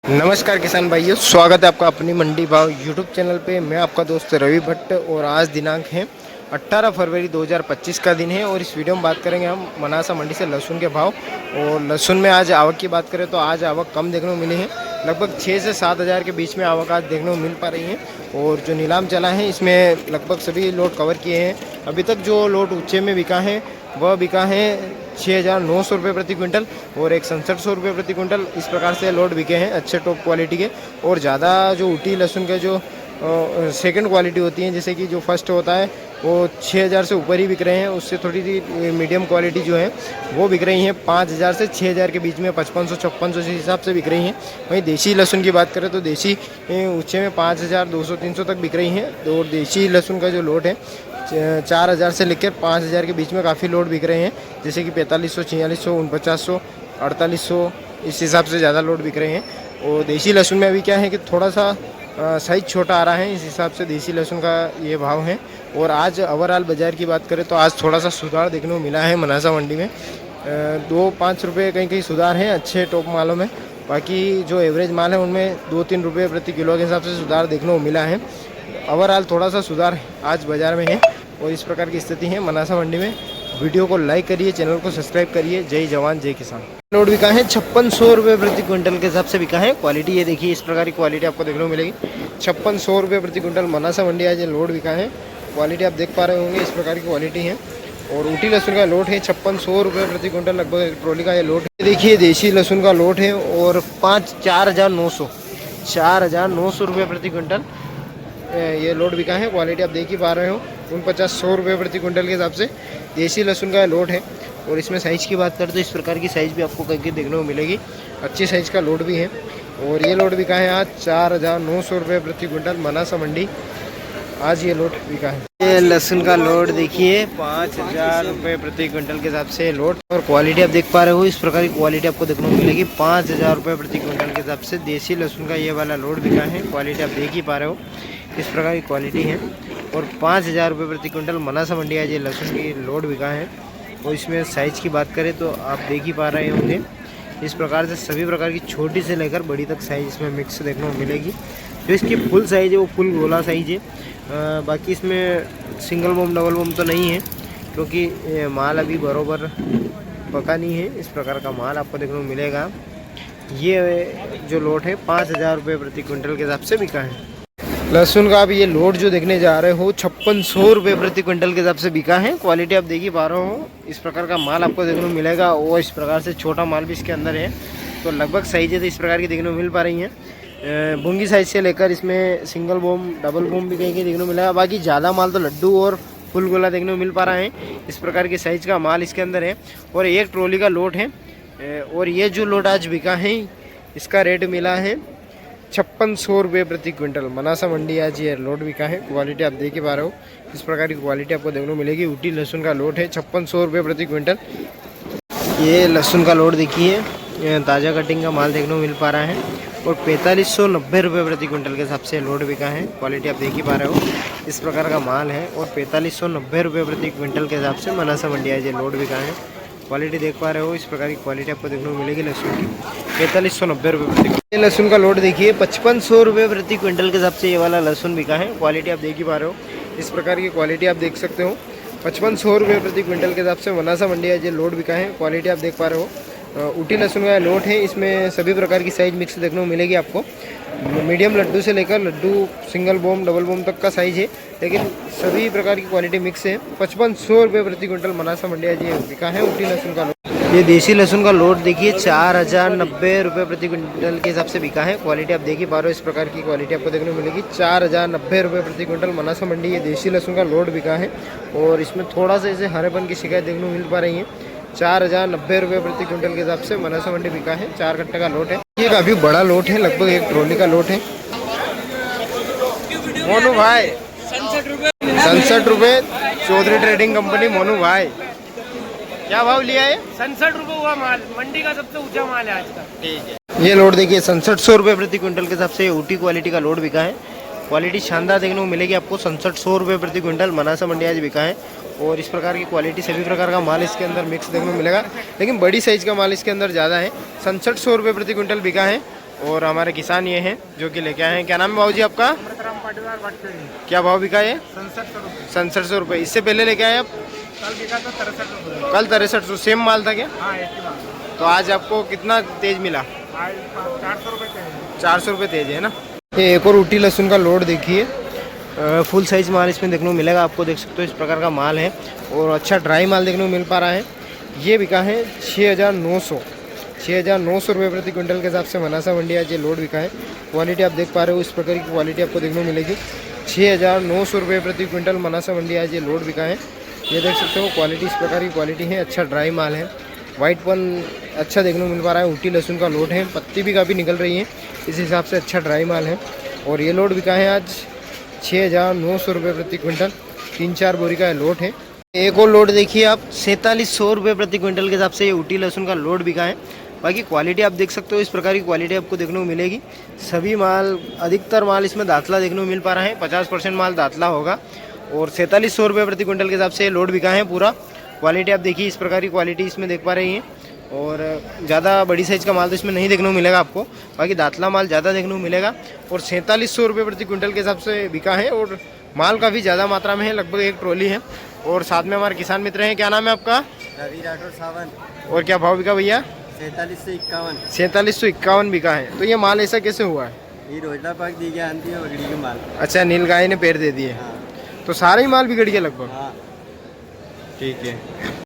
नमस्कार किसान भाइयों, स्वागत है आपका अपनी मंडी भाव यूट्यूब चैनल पे। मैं आपका दोस्त रवि भट्ट और आज दिनांक है 18 फरवरी 2025 का दिन है। और इस वीडियो में बात करेंगे हम मनासा मंडी से लहसुन के भाव। और लहसुन में आज आवक की बात करें तो आज आवक कम देखने को मिली है, लगभग 6 से 7 हज़ार के बीच में आवक आज देखने को मिल पा रही है। और जो नीलाम चला है इसमें लगभग सभी लोट कवर किए हैं। अभी तक जो लोट ऊँचे में बिका है वह बिका है 6,900 रुपये प्रति क्विंटल और एक 6700 रुपये प्रति क्विंटल। इस प्रकार से लोड बिके हैं अच्छे टॉप क्वालिटी के। और ज़्यादा जो ऊटी लहसुन के जो सेकंड क्वालिटी होती है, जैसे कि जो फर्स्ट होता है वो 6,000 से ऊपर ही बिक रहे हैं। उससे थोड़ी सी मीडियम क्वालिटी जो है वो बिक रही हैं 5,000 से 6,000 के बीच में, 5500 5600 के हिसाब से बिक रही हैं। वहीं देसी लहसुन की बात करें तो देसी ऊँचे में 5,200 300 तक बिक रही हैं। और देसी लहसुन का जो लोट है 4,000 से लेकर 5,000 के बीच में काफ़ी लोड बिक रहे हैं, जैसे कि 4500 4600 4900 4800 इस हिसाब से ज़्यादा लोड बिक रहे हैं। और देसी लहसुन में अभी क्या है कि थोड़ा सा साइज़ छोटा आ रहा है, इस हिसाब से देसी लहसुन का ये भाव है। और आज ओवरऑल बाज़ार की बात करें तो आज थोड़ा सा सुधार देखने को मिला है मनासा मंडी में। 2-5 रुपये कहीं कहीं सुधार है अच्छे टॉप मालों में। बाकी जो एवरेज माल है उनमें 2-3 रुपये प्रति किलो के हिसाब से सुधार देखने को मिला है। ओवरऑल थोड़ा सा सुधार आज बाज़ार में है। और इस प्रकार की स्थिति है मनासा मंडी में। वीडियो को लाइक करिए, चैनल को सब्सक्राइब करिए। जय जवान जय किसान। लोड बिका है 5600 रुपये प्रति क्विंटल के हिसाब से बिका है। क्वालिटी ये देखिए, इस प्रकार की क्वालिटी आपको देखने को मिलेगी। 5600 रुपये प्रति क्विंटल मनासा मंडी आज ये लोड बिका है। क्वालिटी आप देख पा रहे होंगे, इस प्रकार की क्वालिटी है। और ऊटी लहसुन का लोट है 5600 रुपये प्रति क्विंटल, लगभग एक ट्रॉली का ये लोट है। देखिए देसी लहसुन का लोट है और 4,900 रुपये प्रति क्विंटल ये लोड बिका है। क्वालिटी आप देख ही पा रहे हो, 4900 रुपये प्रति क्विंटल के हिसाब से देसी लहसुन का लोड है। और इसमें साइज़ की बात करें तो इस प्रकार की साइज़ भी आपको कहीं देखने को मिलेगी, अच्छी साइज़ का लोड भी है। और ये लोड बिका है आज 4,900 रुपये प्रति क्विंटल मनासा मंडी, आज ये लोड बिका है। ये लहसुन का लोड देखिए 5,000 रुपये प्रति क्विंटल के हिसाब से लोड। और क्वालिटी आप देख पा रहे हो, इस प्रकार की क्वालिटी आपको देखने को मिलेगी 5,000 रुपये प्रति क्विंटल के हिसाब से देसी लहसुन का ये वाला लोड बिका है। क्वालिटी आप देख ही पा रहे हो, इस प्रकार की क्वालिटी है। और 5,000 रुपये प्रति क्विंटल मनासा मंडी आज ये लहसुन की लोड बिका है। और इसमें साइज़ की बात करें तो आप देख ही पा रहे होंगे, इस प्रकार से सभी प्रकार की छोटी से लेकर बड़ी तक साइज़ इसमें मिक्स देखने को मिलेगी। जो इसकी फुल साइज़ है वो फुल गोला साइज़ है। बाकी इसमें सिंगल बम डबल बम तो नहीं है, क्योंकि माल अभी बराबर पका नहीं है। इस प्रकार का माल आपको देखने को मिलेगा। ये जो लोट है 5,000 रुपये प्रति क्विंटल के हिसाब से बिका है। लहसुन का आप ये लोड जो देखने जा रहे हो 5600 रुपये प्रति क्विंटल के हिसाब से बिका है। क्वालिटी आप देख ही पा रहे हो, इस प्रकार का माल आपको देखने को मिलेगा। और इस प्रकार से छोटा माल भी इसके अंदर है, तो लगभग साइज़ें तो इस प्रकार की देखने को मिल पा रही हैं। बुंगी साइज़ से लेकर इसमें सिंगल बम डबल बम भी कहीं कहीं देखने को मिलेगा। बाकी ज़्यादा माल तो लड्डू और फुल गोला देखने को मिल पा रहा है। इस प्रकार के साइज़ का माल इसके अंदर है। और एक ट्रॉली का लोड है। और ये जो लोड आज बिका है इसका रेट मिला है 5600 रुपये प्रति क्विंटल मनासा मंडी आज ये लोड बिका है। क्वालिटी आप देख ही पा रहे हो, इस प्रकार की क्वालिटी आपको देखने को मिलेगी। ऊटी लहसुन का लोड है 5600 रुपये प्रति क्विंटल। ये लहसुन का लोड देखिए, ताज़ा कटिंग का माल देखने को मिल पा रहा है। और 4590 रुपये प्रति क्विंटल के हिसाब से लोड बिका है। क्वालिटी आप देख ही पा रहे हो, इस प्रकार का माल है। और 4590 रुपये प्रति क्विंटल के हिसाब से मनासा मंडी आज ये लोड बिका है। क्वालिटी देख पा रहे हो, इस प्रकार की क्वालिटी आपको देखने को मिलेगी लहसुन की। 4590 रुपये प्रति क्विंटल। लहसुन का लोड देखिए 5500 रुपये प्रति क्विंटल के हिसाब से ये वाला लहसुन बिका है। क्वालिटी आप देख ही पा रहे हो, इस प्रकार की क्वालिटी आप देख सकते हो। 5500 रुपये प्रति क्विंटल के हिसाब से मनासा मंडी आज ये लोड बिका है। क्वालिटी आप देख पा रहे हो, ऊटी लहसुन का लोड है। इसमें सभी प्रकार की साइज़ मिक्स देखने को मिलेगी आपको। मीडियम लड्डू से लेकर लड्डू सिंगल बम डबल बम तक का साइज़ है, लेकिन सभी प्रकार की क्वालिटी मिक्स है। 5500 रुपये प्रति क्विंटल मनासा मंडी आज ये बिका है ऊटी लहसुन का लोड। ये देसी लहसुन का लोड देखिए 4,090 रुपये प्रति क्विंटल के हिसाब से बिका है। क्वालिटी आप देख ही पा रहे हो, इस प्रकार की क्वालिटी आपको देखने को मिलेगी। 4,090 रुपये प्रति क्विंटल मनासा मंडी ये देसी लहसुन का लोड बिका है। और इसमें थोड़ा सा इसे हरेपन की शिकायत देखने को मिल पा रही है। 4,090 रुपये प्रति क्विंटल के हिसाब से मनासा मंडी बिका है। 4 कट्टे का लोट है, ये काफ़ी बड़ा लोट है, लगभग एक ट्रॉली का लोट है। मोनू भाई 67 रुपये चौधरी ट्रेडिंग कंपनी। मोनू भाई क्या भाव लिया है? 67 रुपये हुआ माल, मंडी का सबसे ऊंचा माल है आज का। ठीक है, ये लोड देखिए 6700 रुपये प्रति क्विंटल के हिसाब से ऊटी क्वालिटी का लोड बिका है। क्वालिटी शानदार देखने को मिलेगी आपको। 6700 रुपये प्रति क्विंटल मनासा मंडी आज बिका है। और इस प्रकार की क्वालिटी सभी प्रकार का माल इसके अंदर मिक्स देखने को मिलेगा, लेकिन बड़ी साइज़ का माल इसके अंदर ज़्यादा है। 6700 रुपये प्रति क्विंटल बिका है। और हमारे किसान ये हैं जो कि लेके आए हैं। क्या नाम है बाबू जी आपका? क्या भाव बिका ये? 6700 रुपये। इससे पहले लेके आए आप? कल बिका तो 63 रुपये। कल 6300। सेम माल था क्या? हाँ, एक ही बात। तो आज आपको कितना तेज मिला? आज 400 रुपये चाहिए। 400 रुपये तेज है ना। ये एक और ऊटी लहसुन का लोड देखिए, फुल साइज माल इसमें देखने को मिलेगा आपको। देख सकते हो इस प्रकार का माल है और अच्छा ड्राई माल देखने को मिल पा रहा है। ये बिका है 6900 रुपये प्रति क्विंटल के हिसाब से मनासा मंडी आज ये लोड बिका है। क्वालिटी आप देख पा रहे हो, इस प्रकार की क्वालिटी आपको देखने को मिलेगी। 6900 रुपये प्रति क्विंटल मनासा मंडी आज ये लोड बिका है। ये देख सकते हो क्वालिटी इस प्रकार की क्वालिटी है। अच्छा ड्राई माल है, वाइटपन अच्छा देखने को मिल पा रहा है। ऊटी लहसुन का लोड है, पत्ती भी काफ़ी निकल रही है, इस हिसाब से अच्छा ड्राई माल है। और ये लोड बिका है आज 6900 रुपये प्रति क्विंटल। 3-4 बोरी का लोड है। एक और लोड देखिए आप, 4700 रुपये प्रति क्विंटल के हिसाब से ये ऊटी लहसुन का लोड बिका है। बाकी क्वालिटी आप देख सकते हो, इस प्रकार की क्वालिटी आपको देखने को मिलेगी। सभी माल, अधिकतर माल इसमें दातला देखने को मिल पा रहा है। 50% माल दातला होगा। और 4700 रुपये प्रति क्विंटल के हिसाब से लोड बिका है पूरा। क्वालिटी आप देखिए, इस प्रकार की क्वालिटी इसमें देख पा रही हैं। और ज़्यादा बड़ी साइज़ का माल तो इसमें नहीं देखने को मिलेगा आपको, बाकी दातला माल ज़्यादा देखने को मिलेगा। और 4700 रुपये प्रति क्विंटल के हिसाब से बिका है और माल काफ़ी ज़्यादा मात्रा में है, लगभग 1 ट्रॉली है। और साथ में हमारे किसान मित्र हैं। क्या नाम है आपका? रवि राठौर सावन। और क्या भाव बिका भैया? 4751। 4751 बिका है। तो ये माल ऐसा कैसे हुआ है? ये रोजला पाक दी गया आंती है बगड़ी के माल। अच्छा, नीलगाय ने पैर दे दिए। हाँ। तो सारा ही माल बिगड़ गया लगभग। हाँ। ठीक है।